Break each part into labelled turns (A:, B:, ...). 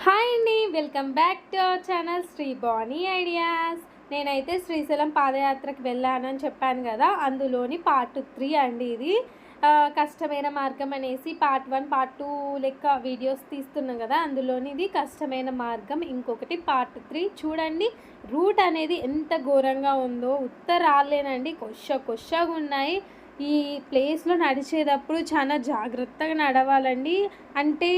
A: Hi అండి, welcome back to our channel Sri Bani ideas. నేనైతే శ్రీశైలం పాదయాత్రకు వెళ్ళానని చెప్పాను కదా, అందులోని పార్ట్ 3 అండి ఇది. కష్టమైన మార్గం అనేసి పార్ట్ 1 పార్ట్ 2 లెక్క వీడియోస్ తీస్తున్నాం కదా, అందులోని ఇది కష్టమైన మార్గం. ఇంకొకటి పార్ట్ 3 చూడండి. రూట్ అనేది ఎంత ఘోరంగా ఉందో, ఉత్తరాలేనండి కొచ్చగా ఉన్నాయి. ఈ ప్లేస్లో నడిచేటప్పుడు చాలా జాగ్రత్తగా నడవాలండి. అంటే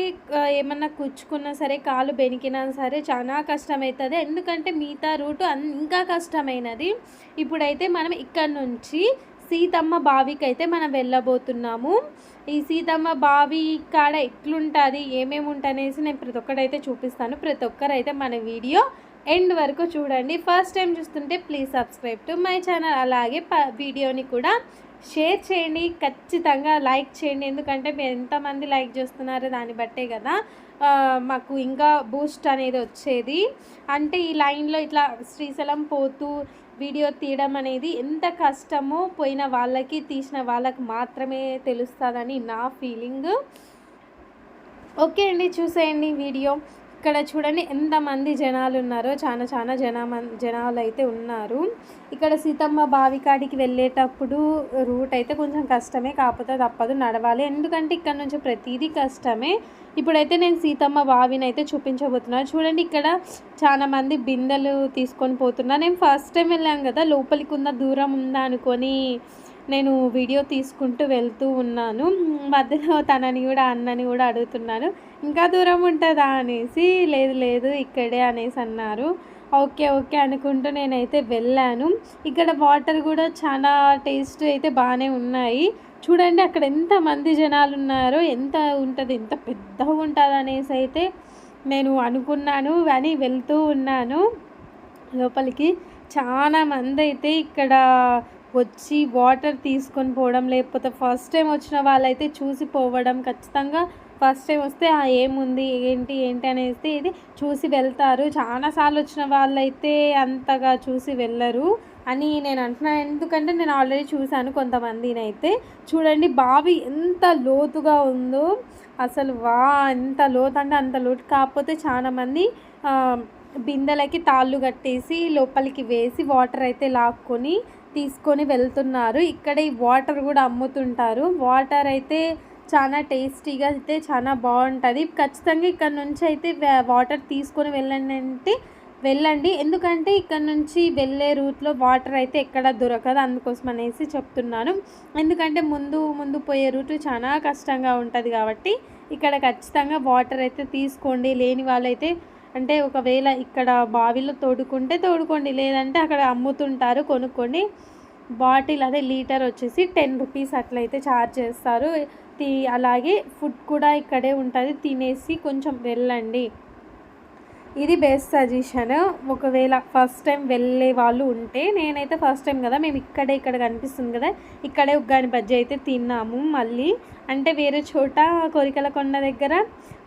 A: ఏమన్నా కుచ్చుకున్నా సరే, కాలు బెనికినా సరే చాలా కష్టమవుతుంది. ఎందుకంటే మిగతా రూటు ఇంకా కష్టమైనది. ఇప్పుడైతే మనం ఇక్కడ నుంచి సీతమ్మ బావికి అయితే మనం వెళ్ళబోతున్నాము. ఈ సీతమ్మ బావి కాడ ఎట్లుంటుంది, ఏమేమి ఉంటాయనేసి నేను ప్రతి ఒక్కడైతే చూపిస్తాను. ప్రతి ఒక్కరైతే మన వీడియో ఎండ్ వరకు చూడండి. ఫస్ట్ టైం చూస్తుంటే please subscribe to my channel. అలాగే వీడియోని కూడా షేర్ చేయండి, ఖచ్చితంగా లైక్ చేయండి. ఎందుకంటే మీరు ఎంతమంది లైక్ చేస్తున్నారో దాన్ని బట్టే కదా మాకు ఇంకా బూస్ట్ అనేది వచ్చేది. అంటే ఈ లైన్లో ఇట్లా శ్రీశైలం పోతూ వీడియో తీయడం అనేది ఎంత కష్టమో పోయిన వాళ్ళకి, తీసిన వాళ్ళకి మాత్రమే తెలుస్తుందని నా ఫీలింగ్. ఓకే అండి, చూసేయండి వీడియో. ఇక్కడ చూడండి ఎంతమంది జనాలు ఉన్నారో, చాలా జనాలు అయితే ఉన్నారు. ఇక్కడ సీతమ్మ బావి కాడికి వెళ్ళేటప్పుడు రూట్ అయితే కొంచెం కష్టమే, కాకపోతే తప్పదు, నడవాలి. ఎందుకంటే ఇక్కడ నుంచి ప్రతిదీ కష్టమే. ఇప్పుడైతే నేను సీతమ్మ బావిని అయితే చూపించబోతున్నాను. చూడండి, ఇక్కడ చాలా మంది బిందెలు తీసుకొని పోతున్నా. నేను ఫస్ట్ టైం వెళ్ళాను కదా, లోపలికి ఉన్న దూరం ఉందా అనుకొని నేను వీడియో తీసుకుంటూ వెళ్తూ ఉన్నాను. మధ్యలో తనని కూడా అన్నని కూడా అడుగుతున్నాను, ఇంకా దూరం ఉంటుందా అనేసి. లేదు ఇక్కడే అనేసి అన్నారు. ఓకే అనుకుంటూ నేనైతే వెళ్ళాను. ఇక్కడ వాటర్ కూడా చాలా టేస్ట్ అయితే బాగానే ఉన్నాయి. చూడండి అక్కడ ఎంతమంది జనాలు ఉన్నారో, ఎంత ఉంటుంది, ఎంత పెద్దగా ఉంటుంది అనేసి అయితే నేను అనుకున్నాను. కానీ వెళ్తూ ఉన్నాను లోపలికి. చాలా మంది అయితే ఇక్కడ వచ్చి వాటర్ తీసుకొని పోవడం, లేకపోతే ఫస్ట్ టైం వచ్చిన వాళ్ళైతే చూసి పోవడం. ఖచ్చితంగా ఫస్ట్ టైం వస్తే ఏముంది ఏంటి అనేసి ఇది చూసి వెళ్తారు. చాలాసార్లు వచ్చిన వాళ్ళైతే అంతగా చూసి వెళ్ళరు అని నేను అంటున్నాను. ఎందుకంటే నేను ఆల్రెడీ చూశాను కొంతమందిని అయితే. చూడండి బావి ఎంత లోతుగా ఉందో అసలు, ఎంత లోతు అంటే అంత లోతు. కాకపోతే చాలామంది బిందెలకి తాళ్ళు కట్టేసి లోపలికి వేసి వాటర్ అయితే లాక్కొని తీసుకొని వెళ్తున్నారు. ఇక్కడ ఈ వాటర్ కూడా అమ్ముతుంటారు. వాటర్ అయితే చాలా టేస్టీగా అయితే చాలా బాగుంటుంది. ఖచ్చితంగా ఇక్కడ నుంచి అయితే వాటర్ తీసుకొని వెళ్ళండి. ఎందుకంటే ఇక్కడ నుంచి వెళ్ళే రూట్లో వాటర్ అయితే ఎక్కడ దొరకదు, అందుకోసం అనేసి చెప్తున్నాను. ఎందుకంటే ముందు పోయే రూట్ చాలా కష్టంగా ఉంటుంది కాబట్టి ఇక్కడ ఖచ్చితంగా వాటర్ అయితే తీసుకోండి. లేని వాళ్ళైతే అంటే ఒకవేళ ఇక్కడ బావిలో తోడుకోండి, లేదంటే అక్కడ అమ్ముతుంటారు, కొనుక్కోండి. బాటిల్ అదే లీటర్ వచ్చేసి 10 రూపీస్ అట్లయితే ఛార్జ్ చేస్తారు. అలాగే ఫుడ్ కూడా ఇక్కడే ఉంటుంది, తినేసి కొంచెం వెళ్ళండి. ఇది బెస్ట్ సజెషన్. ఒకవేళ ఫస్ట్ టైం వెళ్ళే వాళ్ళు ఉంటే, నేనైతే ఫస్ట్ టైం కదా, మేము ఇక్కడ కనిపిస్తుంది కదా, ఇక్కడే ఉగ్గాని బజ్జీ అయితే తిన్నాము. మళ్ళీ అంటే వేరే చోట కోరికల కొండ దగ్గర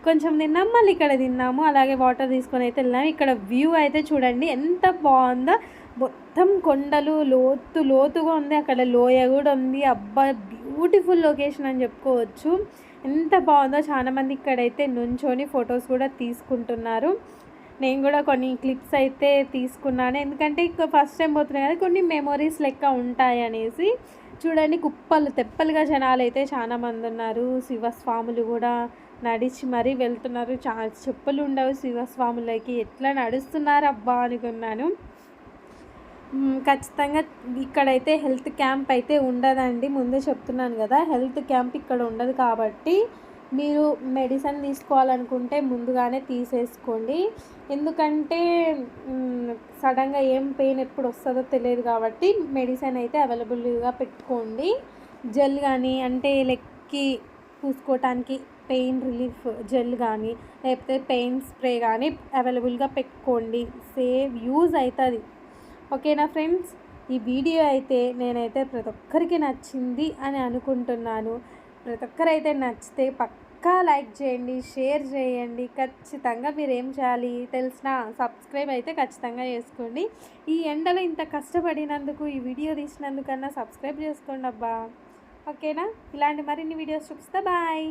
A: కొంచెం తిన్నాము, మళ్ళీ ఇక్కడ తిన్నాము. అలాగే వాటర్ తీసుకొని అయితే వెళ్ళాము. ఇక్కడ వ్యూ అయితే చూడండి ఎంత బాగుందో. మొత్తం కొండలు లోతుగా ఉంది. అక్కడ లోయ కూడా ఉంది. అబ్బా, బ్యూటిఫుల్ లొకేషన్ అని చెప్పుకోవచ్చు. ఎంత బాగుందో. చాలామంది ఇక్కడైతే నుంచొని ఫొటోస్ కూడా తీసుకుంటున్నారు. నేను కూడా కొన్ని క్లిప్స్ అయితే తీసుకున్నాను. ఎందుకంటే ఫస్ట్ టైం పోతున్నాయి కదా, కొన్ని మెమొరీస్ లెక్క ఉంటాయి అనేసి. చూడండి కుప్పలు తెప్పలుగా జనాలు అయితే చాలా మంది ఉన్నారు. శివస్వాములు కూడా నడిచి మరీ వెళ్తున్నారు. చెప్పులు ఉండవు శివస్వాములకి, ఎట్లా నడుస్తున్నారు అబ్బా అనుకున్నాను. ఖచ్చితంగా ఇక్కడైతే హెల్త్ క్యాంప్ అయితే ఉండదండి, ముందే చెప్తున్నాను కదా. హెల్త్ క్యాంప్ ఇక్కడ ఉండదు కాబట్టి మీరు మెడిసిన్ తీసుకోవాలనుకుంటే ముందుగానే తీసేసుకోండి. ఎందుకంటే సడన్గా ఏం పెయిన్ ఎప్పుడు వస్తుందో తెలియదు కాబట్టి మెడిసిన్ అయితే అవైలబుల్గా పెట్టుకోండి. జెల్ కానీ, అంటే లెక్కి పూసుకోవటానికి పెయిన్ రిలీఫ్ జెల్ కానీ, లేకపోతే పెయిన్ స్ప్రే కానీ అవైలబుల్గా పెట్టుకోండి. యూజ్ అవుతుంది. ఓకేనా ఫ్రెండ్స్, ఈ వీడియో అయితే నేనైతే ప్రతి ఒక్కరికి నచ్చింది అని అనుకుంటున్నాను. ప్రతి ఒక్కరైతే నచ్చితే పక్కా లైక్ చేయండి, షేర్ చేయండి. ఖచ్చితంగా మీరు ఏం చేయాలి తెలిసిన, సబ్స్క్రైబ్ అయితే ఖచ్చితంగా చేసుకోండి. ఈ ఎండలో ఇంత కష్టపడినందుకు, ఈ వీడియో తీసినందుకన్నా సబ్స్క్రైబ్ చేసుకోండి అబ్బా. ఓకేనా, ఇలాంటి మరిన్ని వీడియోస్ చూపిస్తా. బాయ్.